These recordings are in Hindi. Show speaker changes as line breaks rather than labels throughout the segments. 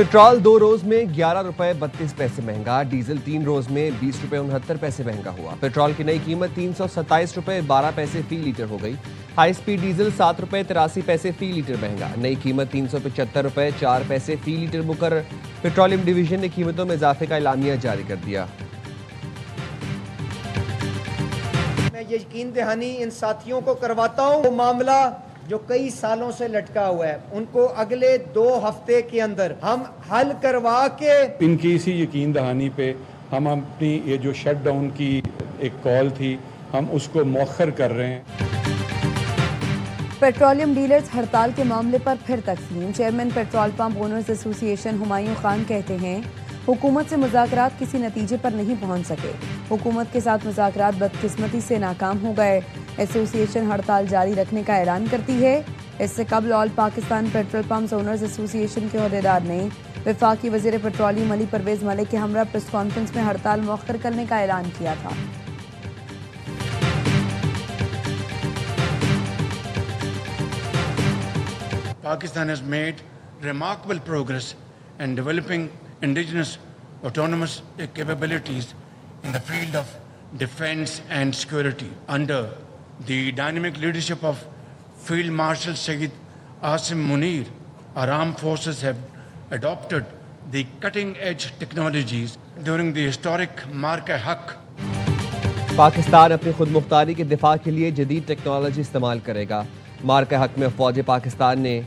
पेट्रोल 2 रोज में 11 रुपए 32 पैसे महंगा, डीजल 3 रोज में 20 रुपए 69 पैसे महंगा हुआ। पेट्रोल की नई कीमत 327 रुपए 12 पैसे फी लीटर हो गई। हाई स्पीड डीजल 7 रुपए 83 पैसे फी लीटर महंगा, नई कीमत 375 रुपए 4 पैसे फी लीटर मुकर्रर। पेट्रोलियम डिवीजन ने कीमतों में इजाफे का एलामिया जारी कर दिया।
मैं ये यकीन दहानी इन साथियों को करवाता हूँ, वो मामला जो कई सालों से लटका हुआ है उनको अगले 2 हफ्ते के अंदर हम हल करवा के,
इनकी इसी यकीन दहानी पे हम अपनी ये जो शट डाउन की एक कॉल थी हम उसको मौखर कर रहे हैं।
पेट्रोलियम डीलर्स हड़ताल के मामले पर फिर तकसीम। Chairman petrol pump owners association Humayun Khan कहते हैं हुकूमत से मुज़ाकरात किसी नतीजे पर नहीं पहुंच सके, हुकूमत के साथ मुज़ाकरात बदकिस्मती से नाकाम हो गए। एसोसिएशन हड़ताल जारी रखने का ऐलान करती है। इससे कबल all Pakistan petrol pumps owners association के अहदेदार ने वफाकी वज़ीर पेट्रोलियम अली परवेज़ मलिक के हमरा प्रेस कॉन्फ्रेंस में हड़ताल मौखर करने का ऐलान किया था।
Pakistan has made remarkable progress in developing indigenous autonomous capabilities in the field of defense and security. Under the dynamic leadership of Field Marshal Sayyid Asim Munir, our armed forces have adopted the cutting-edge technologies during the historic Mark-e-Haq.
Pakistan अपनी खुद मुख्तारी के दिफा के लिए जदीद टेक्नोलॉजी इस्तेमाल करेगा। मार्क-ए-हक में फौज पाकिस्तान ने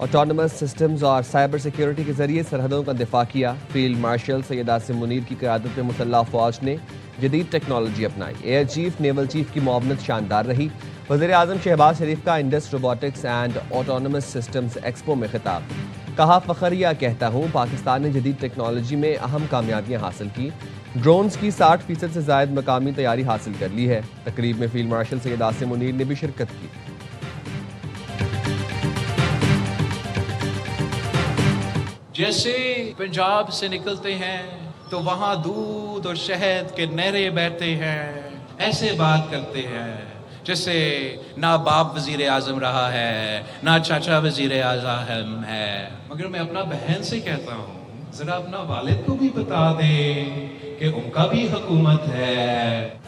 ऑटोनमस सिस्टम्स और साइबर सिक्योरिटी के जरिए सरहदों का दिफा किया। फील्ड मार्शल सैयद आसिम मुनीर की क़यादत में मुसल्लह फौज ने जदीद टेक्नोलॉजी अपनाई। एयर चीफ नेवल चीफ की मुआवनत शानदार रही। वज़ीर आज़म शहबाज शरीफ का Indus robotics and autonomous systems expo में खिताब। कहा फ़ख्रिया कहता हूँ पाकिस्तान ने जदीद टेक्नोलॉजी में अहम कामयाबियाँ हासिल की। ड्रोन्स की 60% से ज़ायद मकामी तैयारी हासिल कर ली है। तकरीब में फील्ड मार्शल सैयद आसिम मुनीर ने भी शिरकत की।
जैसे पंजाब से निकलते हैं तो वहाँ दूध और शहद के नहरें बहते हैं, ऐसे बात करते हैं जैसे ना बाप वजीर आज़म रहा है ना चाचा वजीर आज़म है। मगर मैं अपना बहन से कहता हूँ जरा अपना वालिद को भी बता दें कि उनका भी हुकूमत है।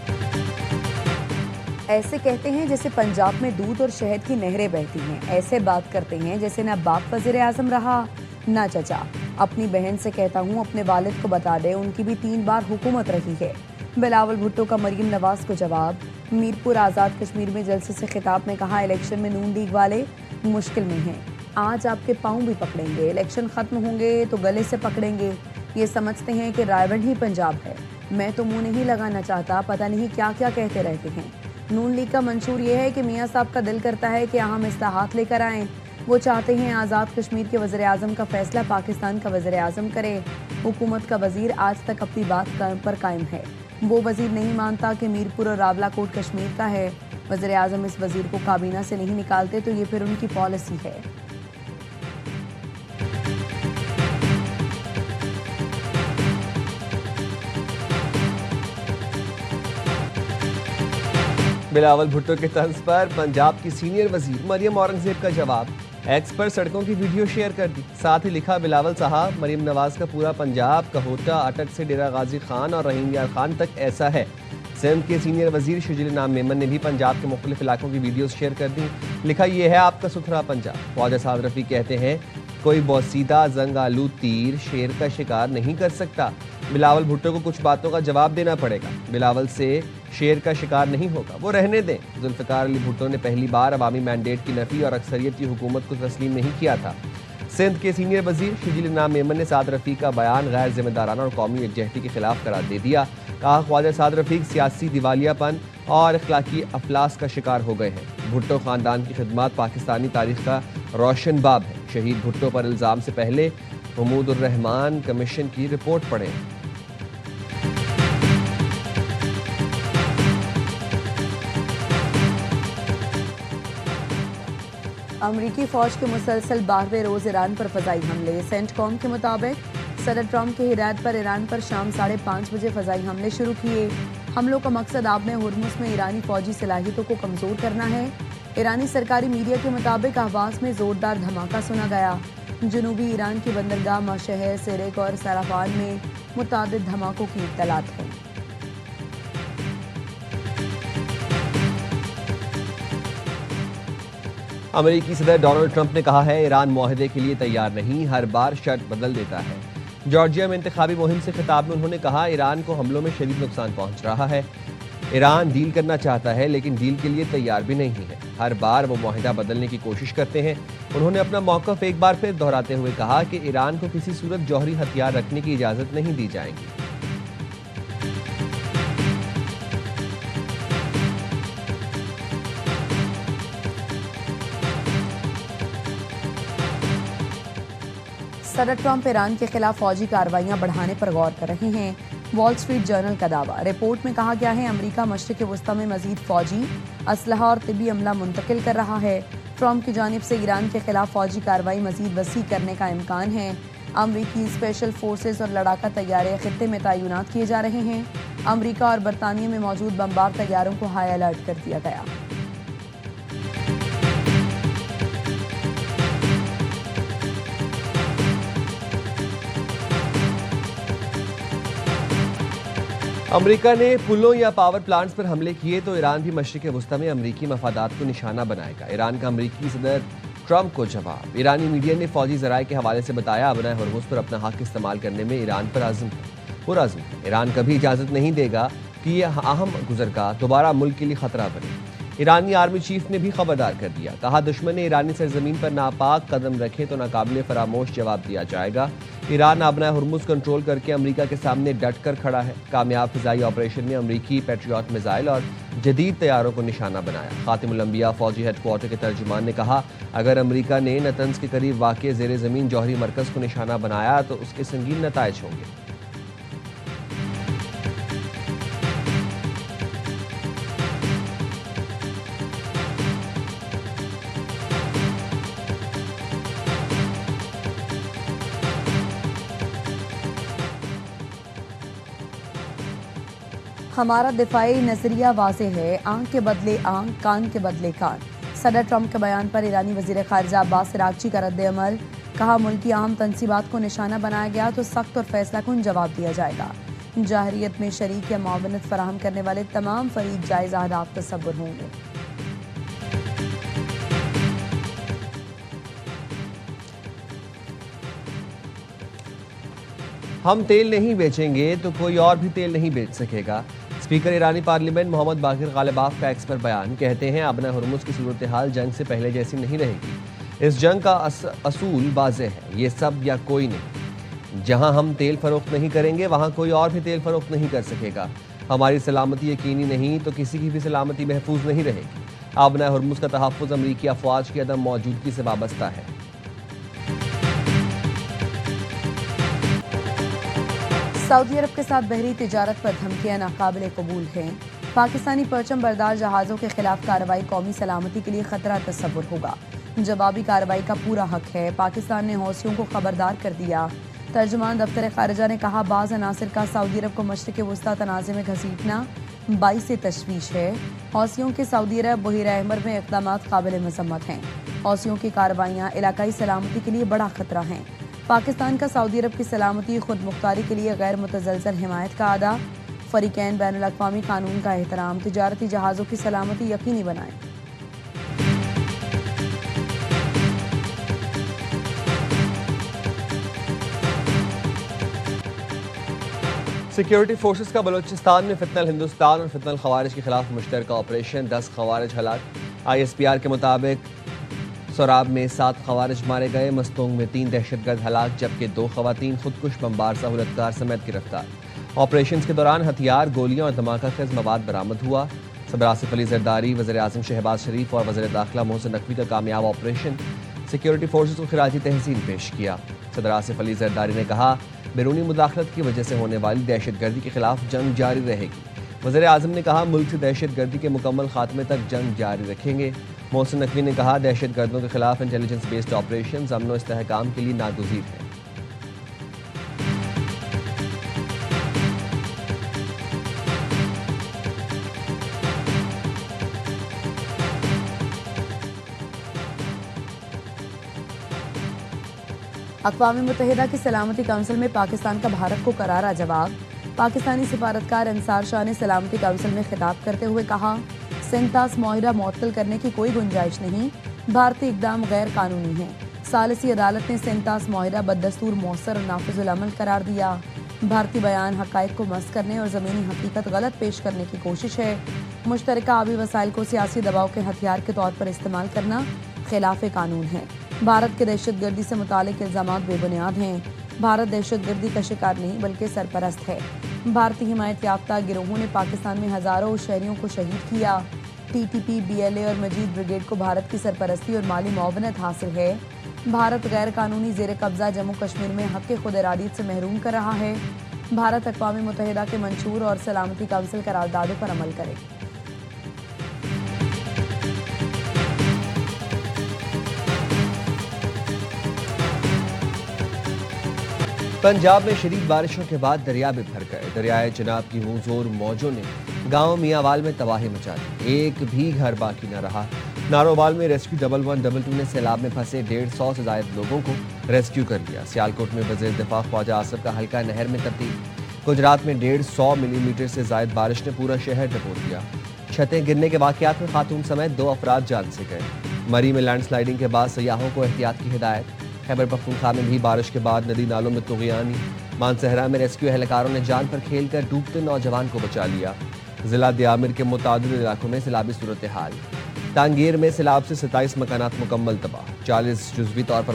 ऐसे कहते हैं जैसे पंजाब में दूध और शहद की नहरें बहती हैं, ऐसे बात करते हैं जैसे ना बाप वजीर आज़म रहा ना चचा। अपनी बहन से कहता हूँ अपने वालिद को बता दे उनकी भी 3 बार हुकूमत रही है। बिलावल भुट्टो का मरीम नवाज को जवाब। मीरपुर आज़ाद कश्मीर में जलसे से खिताब में कहा इलेक्शन में नून लीग वाले मुश्किल में हैं, आज आपके पाँव भी पकड़ेंगे, इलेक्शन ख़त्म होंगे तो गले से पकड़ेंगे। ये समझते हैं कि रायबंद ही पंजाब है। मैं तो मुँह नहीं लगाना चाहता, पता नहीं क्या क्या कहते रहते हैं। नून लीग का मंशूर ये है कि मियाँ साहब का दिल करता है कि अहम इस्लाहात लेकर आएँ। वो चाहते हैं आज़ाद कश्मीर के वज़ीर आज़म का फ़ैसला पाकिस्तान का वज़ीर आज़म करे। हुकूमत का वज़ीर आज तक अपनी बात पर कायम है। वो वज़ीर नहीं मानता कि मीरपुर और रावलाकोट कश्मीर का है। वज़ीर आज़म इस वज़ीर को काबीना से नहीं निकालते तो ये फिर उनकी पॉलिसी है।
बिलावल भुट्टो के तर्ज पर पंजाब की सीनियर वजीर मरियम औरंगजेब का जवाब। एक्स पर सड़कों की वीडियो शेयर कर दी। साथ ही लिखा बिलावल साहब मरियम नवाज का पूरा पंजाब कहोटा अटक से डेरा गाजी खान और रहीम यार खान तक ऐसा है। सिंध के सीनियर वजीर शुजिल नाम मेमन ने भी पंजाब के मुख्तलिफ इलाकों की वीडियोस शेयर कर दी। लिखा यह है आपका सुथरा पंजाब। ख्वाजा साद रफ़ी कहते हैं कोई बौसीदा जंग आलू तीर शेर का शिकार नहीं कर सकता। बिलावल भुट्टो को कुछ बातों का जवाब देना पड़ेगा। बिलावल से शेर का शिकार नहीं होगा, वो रहने दें। जुल्फ़िकार अली भुट्टो ने पहली बार अवामी मैंडेट की नफ़ी और अक्सरियत की हुकूमत को तस्लीम नहीं किया था। सिंध के सीनियर वजीर शुजिल नाम मेमन ने साद रफ़ी का बयान गैर जिम्मेदाराना और कौमी यकजहती के खिलाफ करार दे दिया। कहा ख्वाजा साद रफ़ी सियासी दिवालियापन और अखलाकी अफलास का शिकार हो गए हैं। भुट्टो ख़ानदान की खिदमत पाकिस्तानी तारीख का रोशन बाब है। शहीद भुट्टो पर इल्ज़ाम से पहले महमूद उर रहमान कमीशन की रिपोर्ट पढ़ें।
अमरीकी फ़ौज के मुसलसल 12वें रोज़ ईरान पर फ़ज़ाई हमले। सेंटकॉम के मुताबिक सदर ट्रंप की हिदायत पर ईरान पर शाम 5:30 बजे फ़ज़ाई हमले शुरू किए। हमलों का मकसद आबने हुर्मुज़ में ईरानी फ़ौजी सलाहियतों को कमज़ोर करना है। ईरानी सरकारी मीडिया के मुताबिक आवाज़ में ज़ोरदार धमाका सुना गया। जनूबी ईरान की बंदरगाह मशहर सिरिक और सराफान में मुतादिद धमाकों की इत्तलात है।
अमेरिकी सदर डोनाल्ड ट्रंप ने कहा है ईरान मुआहदे के लिए तैयार नहीं, हर बार शर्त बदल देता है। जॉर्जिया में इंतखाबी मुहिम से खिताब में उन्होंने कहा ईरान को हमलों में शदीद नुकसान पहुंच रहा है। ईरान डील करना चाहता है लेकिन डील के लिए तैयार भी नहीं है, हर बार वो मुआहदा बदलने की कोशिश करते हैं। उन्होंने अपना मौक़िफ़ एक बार फिर दोहराते हुए कहा कि ईरान को किसी सूरत जौहरी हथियार रखने की इजाज़त नहीं दी जाएगी।
सदर ट्रंप ईरान के खिलाफ फौजी कार्रवाइयां बढ़ाने पर गौर कर रहे हैं। वॉल स्ट्रीट जर्नल का दावा। रिपोर्ट में कहा गया है अमेरिका मशरिक़ वस्ता में मजीद फौजी असलहा और तिब्बी अमला मुंतकिल कर रहा है। ट्रंप की जानिब से ईरान के खिलाफ फौजी कार्रवाई मजीद वसी करने का इम्कान है। अमरीकी स्पेशल फोर्सेस और लड़ाका तैयारे खित्ते में तैनात किए जा रहे हैं। अमरीका और बरतानिया में मौजूद बमबार तैयारों को हाई अलर्ट कर दिया गया।
अमेरिका ने पुलों या पावर प्लांट्स पर हमले किए तो ईरान भी मशरिक़ वस्ता में अमरीकी मफादात को निशाना बनाएगा। ईरान का अमरीकी सदर ट्रंप को जवाब। ईरानी मीडिया ने फौजी ज़राए के हवाले से बताया बना हरमुज़ पर अपना हक इस्तेमाल करने में ईरान पर आज़म है। पुरअज़्म है। ईरान कभी इजाज़त नहीं देगा कि यह अहम गुज़रगाह दोबारा मुल्क के लिए ख़तरा बने। ईरानी आर्मी चीफ ने भी खबरदार कर दिया, कहा दुश्मन ने ईरानी सरजमीन पर नापाक कदम रखे तो नाकाबिले फरामोश जवाब दिया जाएगा। ईरान अपना हरमुज़ कंट्रोल करके अमेरिका के सामने डट कर खड़ा है। कामयाब फ़िज़ाई ऑपरेशन में अमरीकी पैट्रियट मिसाइल और जदीद तैयारों को निशाना बनाया। खातिमुल अंबिया फौजी हेडक्वार्टर के तर्जुमान ने कहा अगर अमरीका ने नतंज के करीब वाक़ ज़ेर ज़मीन जौहरी मरकज़ को निशाना बनाया तो उसके संगीन नताइज होंगे।
हमारा दिफाई नजरिया वाज़े है, आंख के बदले आंख, कान के बदले कान। सदर ट्रंप के बयान पर ईरानी वज़ीर ख़ारिजा अब्बास अराग़ची का रद्द अमल। कहा मुल्की अहम तनसीबात को निशाना बनाया गया तो सख्त और फैसला कुन जवाब दिया जाएगा। जाहरियत में शरीक या मुआवनत फराहम करने वाले तमाम फरीक जायज़ अहदाफ तसव्वुर होंगे।
हम तेल नहीं बेचेंगे तो कोई और भी तेल नहीं बेच सकेगा। स्पीकर ईरानी पार्लियामेंट मोहम्मद बाकिर गालिबाफ का एक्स पर बयान। कहते हैं अबना हरमुज़ की सूरत हाल जंग से पहले जैसी नहीं रहेगी। इस जंग का असूल वाज़े है, ये सब या कोई नहीं। जहां हम तेल फरोख्त नहीं करेंगे वहां कोई और भी तेल फरोख्त नहीं कर सकेगा। हमारी सलामती यकीनी नहीं तो किसी की भी सलामती महफूज नहीं रहेगी। अबना हरमुज़ का तहफ़्फ़ुज़ अमरीकी अफ़वाज की अदम मौजूदगी से वाबस्ता है।
सऊदी अरब के साथ बहरी तिजारत पर धमकियां नाकाबिले कबूल हैं। पाकिस्तानी परचम बरदार जहाज़ों के खिलाफ कार्रवाई कौमी सलामती के लिए खतरा तस्वुर होगा। जवाबी कार्रवाई का पूरा हक है। पाकिस्तान ने हौसियों को खबरदार कर दिया। तर्जुमान दफ्तर खारिजा ने कहा बाज़ अनासिर का सऊदी अरब को मशरिक़ वस्ता तनाज़े में घसीटना बाइस तशवीश है। हौसियों के सऊदी अरब बहीरा अहमर में इक़दामात काबिल मज़म्मत हैं। हौसियों की कार्रवाइयाँ इलाकाई सलामती के लिए बड़ा खतरा हैं। पाकिस्तान का सऊदी अरब की सलामती खुद मुख्तारी के लिए गैर मुतज़लज़ल हिमायत का अदा। फ़रीक़ैन बैनुल अक़वामी कानून का एहतराम, तिजारती जहाज़ों की सलामती यकीनी बनाएं।
सिक्योरिटी फोर्सेस का बलूचिस्तान में फितनल हिंदुस्तान और फितनल खवारिज के खिलाफ मुश्तरका ऑपरेशन। 10 खवारिज हलाक। ISPR के मुताबिक सोराब में 7 खवारिज मारे गए। मस्तोंग में 3 दहशतगर्द हलाक जबकि 2 खवातीन खुदकुश बमबार सहूलतकार समेत गिरफ्तार। ऑपरेशन के दौरान हथियार, गोलियां और धमाका खेज मवाद बरामद हुआ। सदर आसिफ अली जरदारी, वज़ीर आज़म शहबाज शरीफ और वज़ीर दाखिला मोहसिन नकवी का कामयाब ऑपरेशन सिक्योरिटी फोर्सेस को खिराजी तहसीन पेश किया। सदर आसिफ अली जरदारी ने कहा बैरूनी मुदाखलत की वजह से होने वाली दहशतगर्दी के खिलाफ जंग जारी रहेगी। वज़ीर आज़म ने कहा मुल्क से दहशतगर्दी के मुकम्मल खात्मे तक जंग जारी रखेंगे। मोहसिन नकवी ने कहा दहशतगर्दों के खिलाफ इंटेलिजेंस बेस्ड ऑपरेशन अमन व इस्तेहकाम के लिए नागुज़ीर है।
अक़वाम मुत्तहिदा की सलामती काउंसिल में पाकिस्तान का भारत को करारा जवाब। पाकिस्तानी सिफारतकार अंसार शाह ने सलामती काउंसिल में खिताब करते हुए कहा, सेंटास मुआहिदा मुअत्तल करने की कोई गुंजाइश नहीं, भारतीय इक़दाम गैर कानूनी है। सालिसी अदालत ने सेंटास मुआहिदा बददस्तूर मौसर और नाफिजुल अमल करार दिया। भारतीय बयान हक़ाइक़ को मस करने और ज़मीनी हकीकत गलत पेश करने की कोशिश है। मुश्तरका आबी वसाइल को सियासी दबाव के हथियार के तौर पर इस्तेमाल करना खिलाफ कानून है। भारत के दहशतगर्दी से मुतालिक इल्ज़ामात बेबुनियाद हैं। भारत दहशतगर्दी का शिकार नहीं बल्कि सरपरस्त है। भारतीय हिमायत याफ्ता गिरोहों ने पाकिस्तान में हज़ारों शहरियों को शहीद किया। TTP, BLA और मजीद ब्रिगेड को भारत की सरपरस्ती और माली मुआवनत हासिल है। भारत गैर कानूनी ज़ेर कब्ज़ा जम्मू कश्मीर में हक़ खुद इरादियत से महरूम कर रहा है। भारत अक़वाम मुत्तहिदा के मंशूर और सलामती काउंसिल करारदादों पर अमल करे।
पंजाब में शदीद बारिशों के बाद दरिया भी भर गए। दरियाए चिनाब की मुंहजोर मौजों ने गांव मियांवाल में तबाही मचा दी। एक भी घर बाकी न रहा। नारोवाल में रेस्क्यू 1112 ने सैलाब में फंसे 150 से ज्यादा लोगों को रेस्क्यू कर लिया। सियालकोट में वज़ीर दिफा ख्वाजा आसिफ का हल्का नहर में तब्दील। गुजरात में 150 मिलीमीटर से ज्यादा बारिश ने पूरा शहर डुबो दिया। छतें गिरने के वाक़यात में खातून समेत 2 अफराद जान से गए। मरी में लैंडस्लाइडिंग के बाद सयाहों को एहतियात की हिदायत। खैबर पख्तूनख्वा में भी बारिश के बाद नदी नालों में तुग़यानी। मानसहरा में रेस्क्यू एहलकारों ने जान पर खेल कर डूबते नौजवान को बचा लिया। जिला दियामिर के मुतादिद इलाकों में सैलाबी सूरत हाल। तांगीर में सैलाब से 27 मकानात मुकम्मल तबाह, 40 जुज़वी तौर पर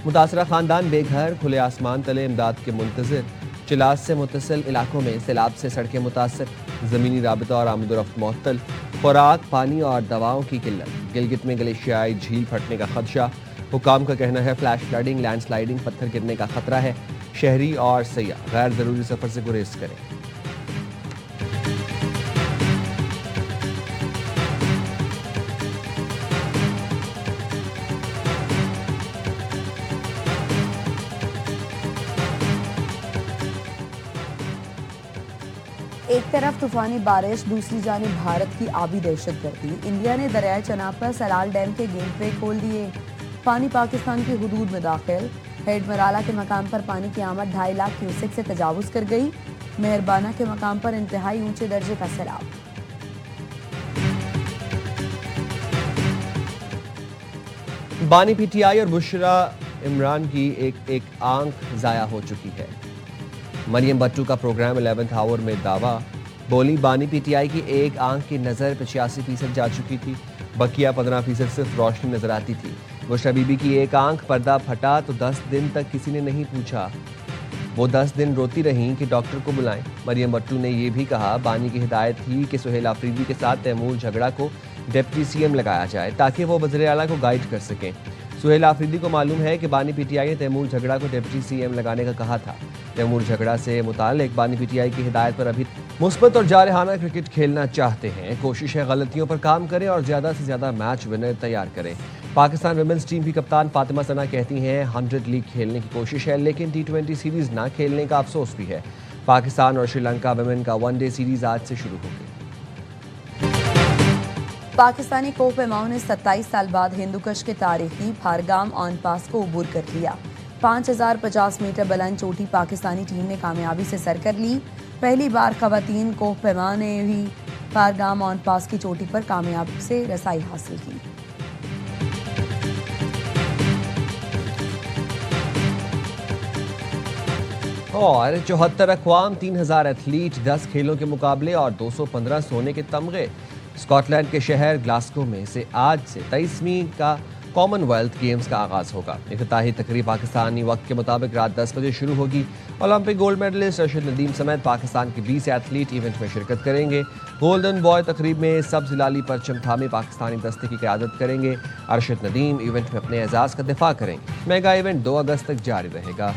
मुतासरा खानदान बेघर, खुले आसमान तले इमदाद के मुंतज़िर। चिलास से मुतसिल इलाकों में सैलाब से सड़कें मुतासर, ज़मीनी राबिता और आमदोरफ्त मुअत्तल। खुराक, पानी और दवाओं की किल्लत। गिलगित में ग्लेशियाई झील फटने का खदशा। हुकाम का कहना है फ्लैश फ्लडिंग, लैंडस्लाइडिंग, पत्थर गिरने का खतरा है। शहरी और सयाह गैर ज़रूरी सफ़र से गुरेज करें।
एक तरफ तूफानी बारिश, दूसरी जानिब भारत की आबी दहशतगर्दी। इंडिया ने दरियाए चनाब पर सलाल डैम के गेटवे खोल दिए। पानी पाकिस्तान की हुदूद में दाखिल। हेड मराला के मकाम पर पानी की आमद 2.5 लाख क्यूसेक से तजावुज कर गई। मेहरबाना के मकाम पर इंतहाई ऊंचे दर्जे का सैलाब।
बानी PTI और बुशरा इमरान की एक आंख जाया हो चुकी है। मरियम भट्टू का प्रोग्राम 11th आवर में दावा। बोली, बानी PTI की एक आंख की नज़र 85% जा चुकी थी, बकिया 15% सिर्फ रोशनी नजर आती थी। बुशरा बीबी की एक आंख पर्दा फटा तो 10 दिन तक किसी ने नहीं पूछा। वो 10 दिन रोती रहीं कि डॉक्टर को बुलाएं। मरियम भट्टू ने यह भी कहा, बानी की हिदायत थी कि सुहेल आफरीदी के साथ तैमूर झगड़ा को डिप्टी CM लगाया जाए ताकि वो वज़ीर आला को गाइड कर सकें। सुहेल आफरीदी को मालूम है कि बानी PTI ने तैमूर झगड़ा को डिप्टी CM लगाने का कहा था। तैमूर झगड़ा से मुतालिक बानी PTI की हिदायत पर अभी मुस्बत और जारहाना क्रिकेट खेलना चाहते हैं। कोशिश है गलतियों पर काम करें और ज़्यादा से ज़्यादा मैच विनर तैयार करें। पाकिस्तान वुमेन्स टीम की कप्तान फातिमा सना कहती हैं 100 लीग खेलने की कोशिश है, लेकिन T20 सीरीज़ ना खेलने का अफसोस भी है। पाकिस्तान और श्रीलंका वुमेन का वनडे सीरीज़ आज से शुरू हो गई।
पाकिस्तानी कोह पैमाओं ने 27 साल बाद हिंदुकश के तारीखी फारगाम ऑन पास को अबूर कर लिया। 5050 मीटर बुलंद चोटी पाकिस्तानी टीम ने कामयाबी से सर कर ली। पहली बार खवातीन कोह पैमा ने भी फारगाम ऑन पास की चोटी पर कामयाबी से रसाई हासिल की।
और 74 अक़वाम, 3000 एथलीट, 10 खेलों के मुकाबले और 215 सोने के तमगे। स्कॉटलैंड के शहर ग्लासगो में से आज से 23वीं का कॉमनवेल्थ गेम्स का आगाज़ होगा। इफ्तिताही तकरीब पाकिस्तानी वक्त के मुताबिक रात 10 बजे शुरू होगी। Olympic gold medallist Arshad Nadeem समेत पाकिस्तान के 20 एथलीट इवेंट में शिरकत करेंगे। गोल्डन बॉय तकरीब में सब जिलाली परचम थामे पाकिस्तानी दस्ते की क़यादत करेंगे। अरशद नदीम इवेंट में अपने एजाज़ का दिफा करेंगे। मेगा इवेंट 2 अगस्त तक जारी रहेगा।